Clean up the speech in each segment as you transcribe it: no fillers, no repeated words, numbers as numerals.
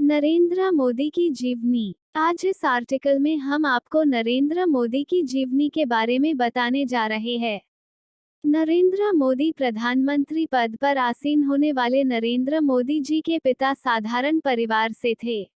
नरेंद्र मोदी की जीवनी। आज इस आर्टिकल में हम आपको नरेंद्र मोदी की जीवनी के बारे में बताने जा रहे हैं। नरेंद्र मोदी प्रधानमंत्री पद पर आसीन होने वाले नरेंद्र मोदी जी के पिता साधारण परिवार से थे,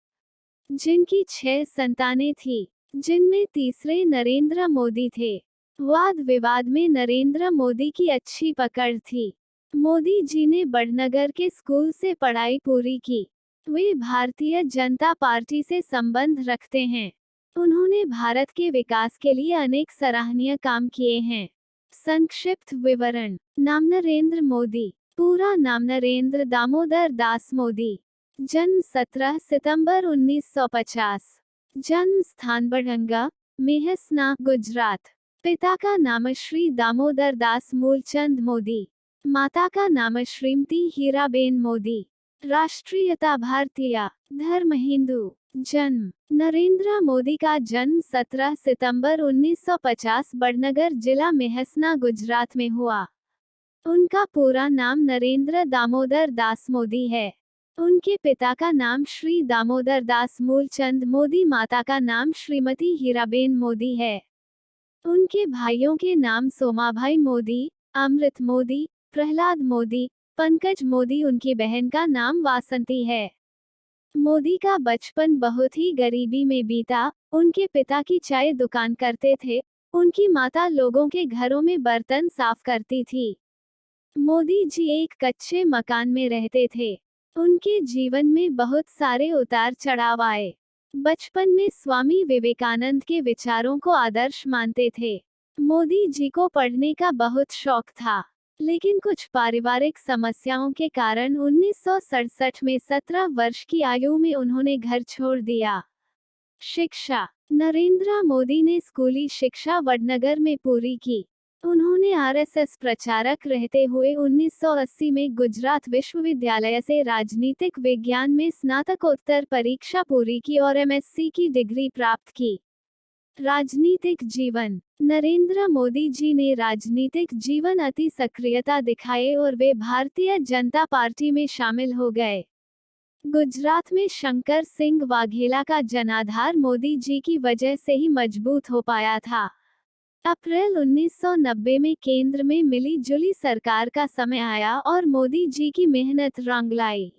जिनकी 6 संतानें थी, जिनमें तीसरे नरेंद्र मोदी थे। वाद विवाद में नरेंद्र मोदी की अच्छी पकड़ थी। मोदी जी ने बड़नगर के स्कूल से पढ़ाई पूरी की। वे भारतीय जनता पार्टी से संबंध रखते हैं। उन्होंने भारत के विकास के लिए अनेक सराहनीय काम किए हैं। संक्षिप्त विवरण। नाम नरेंद्र मोदी। पूरा नाम नरेंद्र दामोदर दास मोदी। जन्म 17 सितंबर 1950। जन्म स्थान बड़ंगा, मेहसना, गुजरात। पिता का नाम श्री दामोदर दास मूलचंद मोदी। माता का नाम श्रीमती हीराबेन मोदी। राष्ट्रीयता भारतीय। धर्म हिंदू। जन्म। नरेंद्र मोदी का जन्म 17 सितंबर 1950 बड़नगर जिला मेहसना गुजरात में हुआ। उनका पूरा नाम नरेंद्र दामोदर दास मोदी है। उनके पिता का नाम श्री दामोदर दास मूलचंद मोदी, माता का नाम श्रीमती हीराबेन मोदी है। उनके भाइयों के नाम सोमाभाई मोदी, अमृत मोदी, प्रहलाद मोदी, पंकज मोदी। उनकी बहन का नाम वासंती है। मोदी का बचपन बहुत ही गरीबी में बीता। उनके पिता की चाय दुकान करते थे। उनकी माता लोगों के घरों में बर्तन साफ करती थी। मोदी जी एक कच्चे मकान में रहते थे। उनके जीवन में बहुत सारे उतार चढ़ाव आए। बचपन में स्वामी विवेकानंद के विचारों को आदर्श मानते थे। मोदी जी को पढ़ने का बहुत शौक था, लेकिन कुछ पारिवारिक समस्याओं के कारण 1967 में 17 वर्ष की आयु में उन्होंने घर छोड़ दिया। शिक्षा। नरेंद्र मोदी ने स्कूली शिक्षा वडनगर में पूरी की। उन्होंने आरएसएस प्रचारक रहते हुए 1980 में गुजरात विश्वविद्यालय से राजनीतिक विज्ञान में स्नातकोत्तर परीक्षा पूरी की और एमएससी की डिग्री प्राप्त की। राजनीतिक जीवन। नरेंद्र मोदी जी ने राजनीतिक जीवन अति सक्रियता दिखाए और वे भारतीय जनता पार्टी में शामिल हो गए। गुजरात में शंकर सिंह वाघेला का जनाधार मोदी जी की वजह से ही मजबूत हो पाया था। अप्रैल 1990 में केंद्र में मिली जुली सरकार का समय आया और मोदी जी की मेहनत रंग लाई।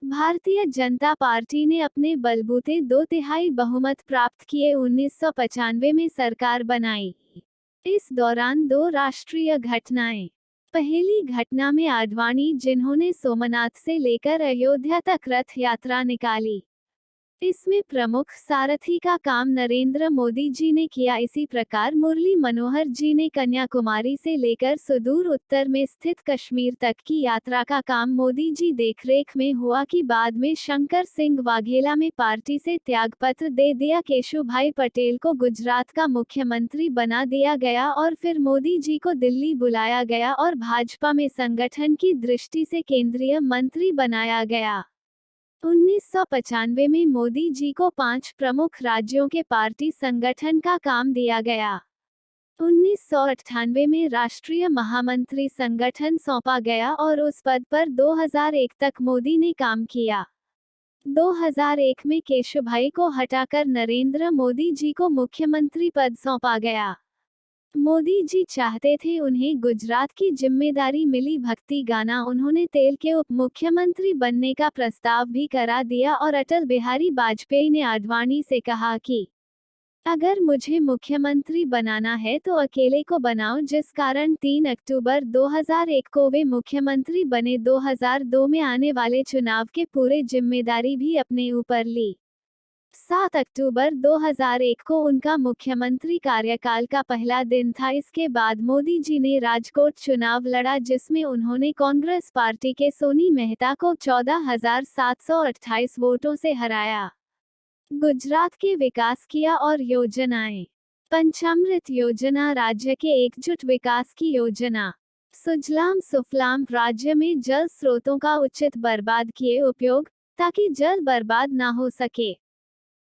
भारतीय जनता पार्टी ने अपने बलबूते 2/3 बहुमत प्राप्त किए 1995 में सरकार बनाई। इस दौरान 2 राष्ट्रीय घटनाएं। पहली घटना में आडवाणी, जिन्होंने सोमनाथ से लेकर अयोध्या तक रथ यात्रा निकाली। इसमें प्रमुख सारथी का काम नरेंद्र मोदी जी ने किया। इसी प्रकार मुरली मनोहर जी ने कन्याकुमारी से लेकर सुदूर उत्तर में स्थित कश्मीर तक की यात्रा का काम मोदी जी देखरेख में हुआ कि बाद में शंकर सिंह वाघेला में पार्टी से त्यागपत्र दे दिया। केशुभाई पटेल को गुजरात का मुख्यमंत्री बना दिया गया और फिर मोदी जी को दिल्ली बुलाया गया और भाजपा में संगठन की दृष्टि से केंद्रीय मंत्री बनाया गया। 1995 में मोदी जी को 5 प्रमुख राज्यों के पार्टी संगठन का काम दिया गया। 1998 में राष्ट्रीय महामंत्री संगठन सौंपा गया और उस पद पर 2001 तक मोदी ने काम किया। 2001 में केशुभाई को हटाकर नरेंद्र मोदी जी को मुख्यमंत्री पद सौंपा गया। मोदी जी चाहते थे उन्हें गुजरात की जिम्मेदारी मिली। भक्ति गाना उन्होंने तेल के उप मुख्यमंत्री बनने का प्रस्ताव भी करा दिया और अटल बिहारी वाजपेयी ने आडवाणी से कहा कि अगर मुझे मुख्यमंत्री बनाना है तो अकेले को बनाओ, जिस कारण 3 अक्टूबर 2001 को वे मुख्यमंत्री बने। 2002 में आने वाले चुनाव के पूरे जिम्मेदारी भी अपने ऊपर ली। 7 अक्टूबर 2001 को उनका मुख्यमंत्री कार्यकाल का पहला दिन था। इसके बाद मोदी जी ने राजकोट चुनाव लड़ा, जिसमें उन्होंने कांग्रेस पार्टी के सोनी मेहता को 14,728 वोटों से हराया। गुजरात के विकास किया और योजनाएं। पंचामृत योजना राज्य के एकजुट विकास की योजना। सुजलाम सुफलाम राज्य में जल स्रोतों का उचित बर्बाद किए उपयोग, ताकि जल बर्बाद ना हो सके।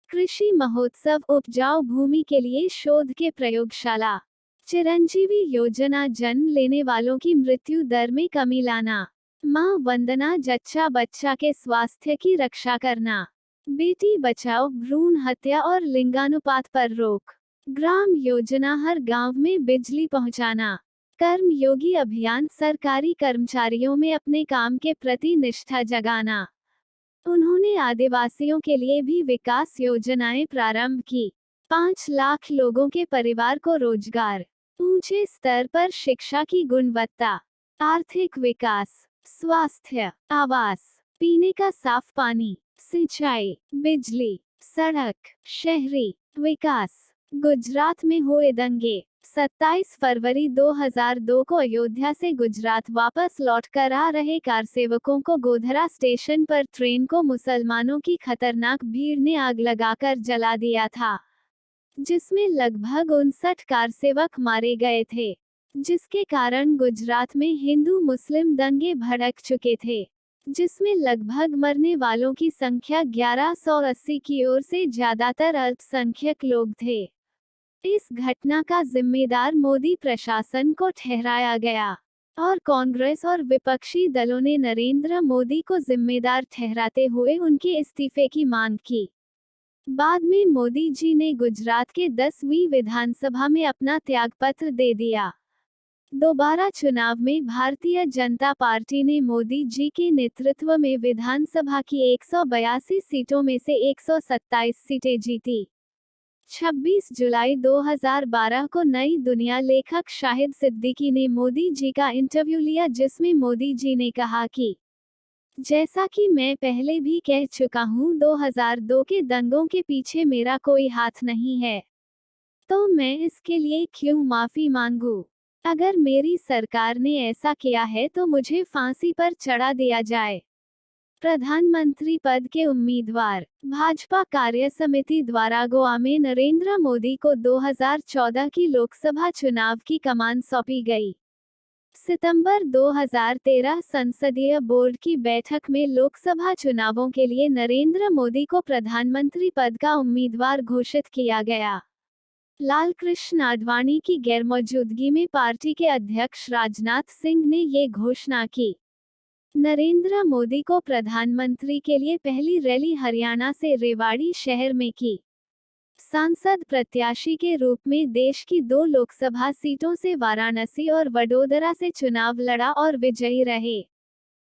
कृषि महोत्सव, उपजाऊ भूमि के लिए शोध के प्रयोगशाला। चिरंजीवी योजना, जन्म लेने वालों की मृत्यु दर में कमी लाना। मां वंदना, जच्चा बच्चा के स्वास्थ्य की रक्षा करना। बेटी बचाओ, भ्रूण हत्या और लिंगानुपात पर रोक। ग्राम योजना, हर गांव में बिजली पहुंचाना। कर्मयोगी अभियान, सरकारी कर्मचारियों में अपने काम के प्रति निष्ठा जगाना। उन्होंने आदिवासियों के लिए भी विकास योजनाएं प्रारंभ की। 5 लाख लोगों के परिवार को रोजगार। ऊंचे स्तर पर शिक्षा की गुणवत्ता। आर्थिक विकास, स्वास्थ्य, आवास, पीने का साफ पानी, सिंचाई, बिजली, सड़क, शहरी विकास। गुजरात में हुए दंगे। 27 फरवरी 2002 को अयोध्या से गुजरात वापस लौटकर आ रहे कारसेवकों को गोधरा स्टेशन पर ट्रेन को मुसलमानों की खतरनाक भीड़ ने आग लगाकर जला दिया था, जिसमें लगभग 59 कारसेवक मारे गए थे, जिसके कारण गुजरात में हिंदू मुस्लिम दंगे भड़क चुके थे, जिसमें लगभग मरने वालों की संख्या 1180 की ओर से ज्यादातर अल्पसंख्यक लोग थे। इस घटना का जिम्मेदार मोदी प्रशासन को ठहराया गया और कांग्रेस और विपक्षी दलों ने नरेंद्र मोदी को जिम्मेदार ठहराते हुए उनके इस्तीफे की मांग की। बाद में मोदी जी ने गुजरात के 10वीं विधानसभा में अपना त्यागपत्र दे दिया। दोबारा चुनाव में भारतीय जनता पार्टी ने मोदी जी के नेतृत्व में विधानसभा की 182 सीटों में से 127 सीटें जीती। 26 जुलाई 2012 को नई दुनिया लेखक शाहिद सिद्दीकी ने मोदी जी का इंटरव्यू लिया, जिसमें मोदी जी ने कहा कि जैसा कि मैं पहले भी कह चुका हूं, 2002 के दंगों के पीछे मेरा कोई हाथ नहीं है, तो मैं इसके लिए क्यों माफी मांगू। अगर मेरी सरकार ने ऐसा किया है तो मुझे फांसी पर चढ़ा दिया जाए। प्रधानमंत्री पद के उम्मीदवार। भाजपा कार्य समिति द्वारा गोवा में नरेंद्र मोदी को 2014 की लोकसभा चुनाव की कमान सौंपी गई। सितंबर 2013 संसदीय बोर्ड की बैठक में लोकसभा चुनावों के लिए नरेंद्र मोदी को प्रधानमंत्री पद का उम्मीदवार घोषित किया गया। लालकृष्ण आडवाणी की गैरमौजूदगी में पार्टी के अध्यक्ष राजनाथ सिंह ने ये घोषणा की। नरेंद्र मोदी को प्रधानमंत्री के लिए पहली रैली हरियाणा से रेवाड़ी शहर में की। सांसद प्रत्याशी के रूप में देश की 2 लोकसभा सीटों से वाराणसी और वडोदरा से चुनाव लड़ा और विजयी रहे।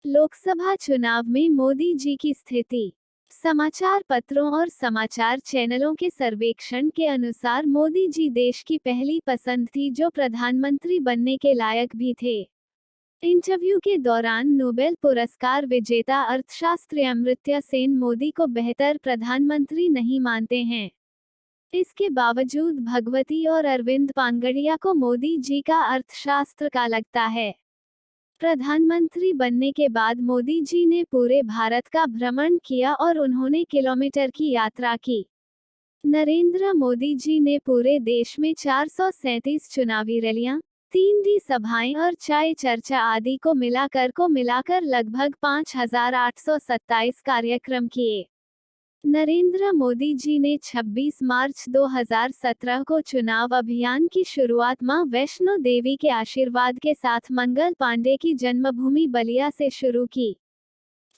लोकसभा चुनाव में मोदी जी की स्थिति। समाचार पत्रों और समाचार चैनलों के सर्वेक्षण के अनुसार मोदी जी देश की पहली पसंद थी, जो प्रधानमंत्री बनने के लायक भी थे। इंटरव्यू के दौरान नोबेल पुरस्कार विजेता अर्थशास्त्री अमर्त्य सेन मोदी को बेहतर प्रधानमंत्री नहीं मानते हैं। इसके बावजूद भगवती और अरविंद पांगड़िया को मोदी जी का अर्थशास्त्र का लगता है। प्रधानमंत्री बनने के बाद मोदी जी ने पूरे भारत का भ्रमण किया और उन्होंने किलोमीटर की यात्रा की। नरेंद्र मोदी जी ने पूरे देश में 437 चुनावी रैलियां, 3 सभाएं और चाय चर्चा आदि को मिलाकर लगभग 5827 कार्यक्रम किए। नरेंद्र मोदी जी ने 26 मार्च 2017 को चुनाव अभियान की शुरुआत मां वैष्णो देवी के आशीर्वाद के साथ मंगल पांडे की जन्मभूमि बलिया से शुरू की।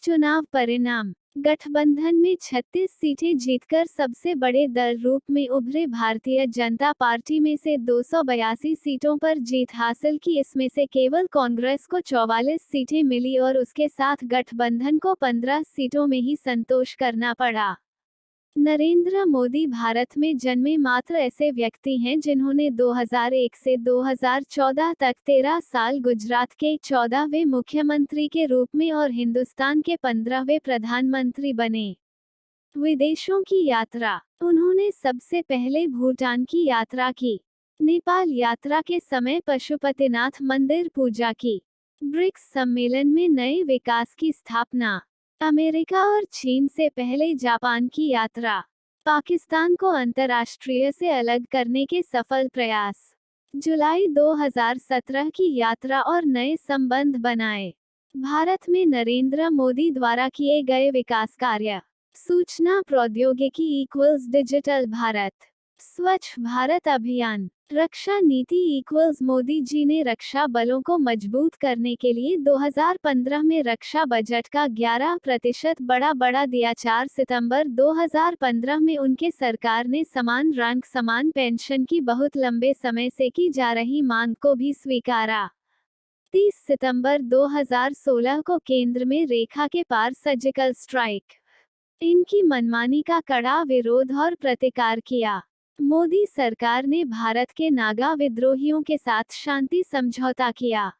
चुनाव परिणाम। गठबंधन में 36 सीटें जीतकर सबसे बड़े दल रूप में उभरे भारतीय जनता पार्टी में से 282 सीटों पर जीत हासिल की। इसमें से केवल कांग्रेस को 44 सीटें मिली और उसके साथ गठबंधन को 15 सीटों में ही संतोष करना पड़ा। नरेंद्र मोदी भारत में जन्मे मात्र ऐसे व्यक्ति हैं जिन्होंने 2001 से 2014 तक 13 साल गुजरात के 14वें मुख्यमंत्री के रूप में और हिंदुस्तान के 15वें प्रधानमंत्री बने। विदेशों की यात्रा। उन्होंने सबसे पहले भूटान की यात्रा की। नेपाल यात्रा के समय पशुपतिनाथ मंदिर पूजा की। ब्रिक्स सम्मेलन में नए विकास की स्थापना। अमेरिका और चीन से पहले जापान की यात्रा। पाकिस्तान को अंतर्राष्ट्रीय से अलग करने के सफल प्रयास। जुलाई 2017 की यात्रा और नए संबंध बनाए। भारत में नरेंद्र मोदी द्वारा किए गए विकास कार्य। सूचना प्रौद्योगिकी = डिजिटल भारत। स्वच्छ भारत अभियान। रक्षा नीति इक्वल्स मोदी जी ने रक्षा बलों को मजबूत करने के लिए 2015 में रक्षा बजट का 11% बढ़ा दिया। 4 सितंबर 2015 में उनके सरकार ने समान रैंक समान पेंशन की बहुत लंबे समय से की जा रही मांग को भी स्वीकारा। 30 सितंबर 2016 को केंद्र में रेखा के पार सर्जिकल स्ट्राइक। इनकी मनमानी का कड़ा विरोध और प्रतिकार किया। मोदी सरकार ने भारत के नागा विद्रोहियों के साथ शांति समझौता किया।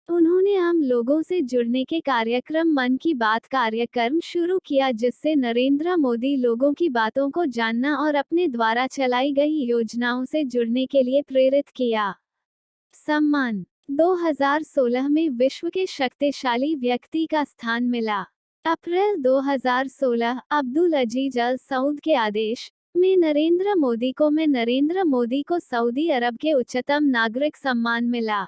उन्होंने आम लोगों से जुड़ने के कार्यक्रम मन की बात कार्यक्रम शुरू किया, जिससे नरेंद्र मोदी लोगों की बातों को जानना और अपने द्वारा चलाई गई योजनाओं से जुड़ने के लिए प्रेरित किया। सम्मान। 2016 में विश्व के शक्तिशाली व्यक्ति का स्थान मिला। अप्रैल 2016 अब्दुल अजीज अल सऊद के आदेश में नरेंद्र मोदी को सऊदी अरब के उच्चतम नागरिक सम्मान मिला।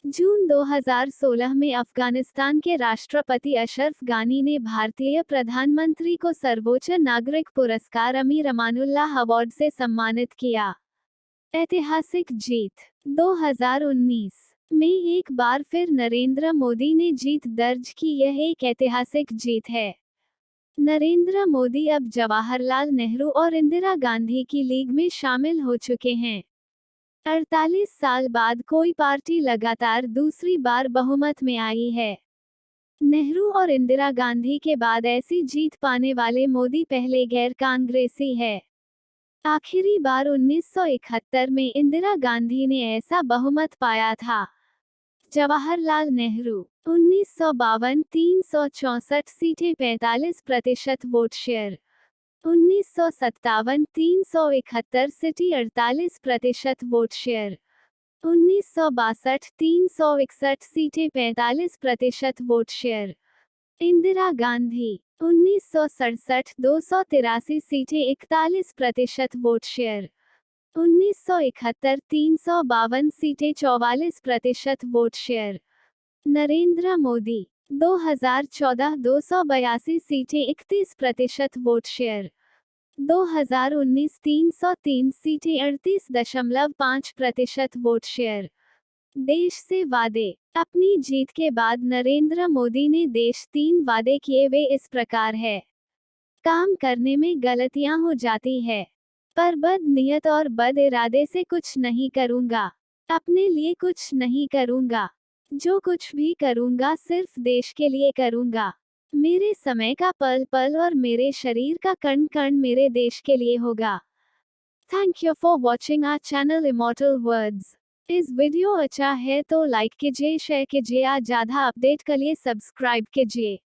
जून 2016 में अफगानिस्तान के राष्ट्रपति अशरफ गानी ने भारतीय प्रधानमंत्री को सर्वोच्च नागरिक पुरस्कार अमीर अमानुल्लाह अवार्ड से सम्मानित किया। ऐतिहासिक जीत। 2019 में एक बार फिर नरेंद्र मोदी ने जीत दर्ज की। यह एक ऐतिहासिक जीत है। नरेंद्र मोदी अब जवाहरलाल नेहरू और इंदिरा गांधी की लीग में शामिल हो चुके हैं। 48 साल बाद कोई पार्टी लगातार दूसरी बार बहुमत में आई है। नेहरू और इंदिरा गांधी के बाद ऐसी जीत पाने वाले मोदी पहले गैर कांग्रेसी है। आखिरी बार 1971 में इंदिरा गांधी ने ऐसा बहुमत पाया था। जवाहरलाल नेहरू 1952 364 सीटें 45% वोट शेयर। 1957 371 सीटें 48% वोट शेयर। 1962 361 सीटें 45% वोट शेयर। इंदिरा गांधी 1967 283 सीटें 41% वोट शेयर। 1971 352 सीटें 44% वोट शेयर। नरेंद्र मोदी 2014 282 सीटें 31% वोट शेयर। 2019 303 सीटें 38.5% वोट शेयर। देश से वादे। अपनी जीत के बाद नरेंद्र मोदी ने देश 3 वादे किए, वे इस प्रकार है। काम करने में गलतियां हो जाती है, पर बद नियत और बद इरादे से कुछ नहीं करूंगा। अपने लिए कुछ नहीं करूंगा। जो कुछ भी करूंगा सिर्फ देश के लिए करूंगा। मेरे समय का पल पल और मेरे शरीर का कण कण मेरे देश के लिए होगा। Thank you for watching our channel immortal words. इस वीडियो अच्छा है तो लाइक कीजिए, शेयर कीजिए, ज्यादा अपडेट के लिए सब्सक्राइब कीजिए।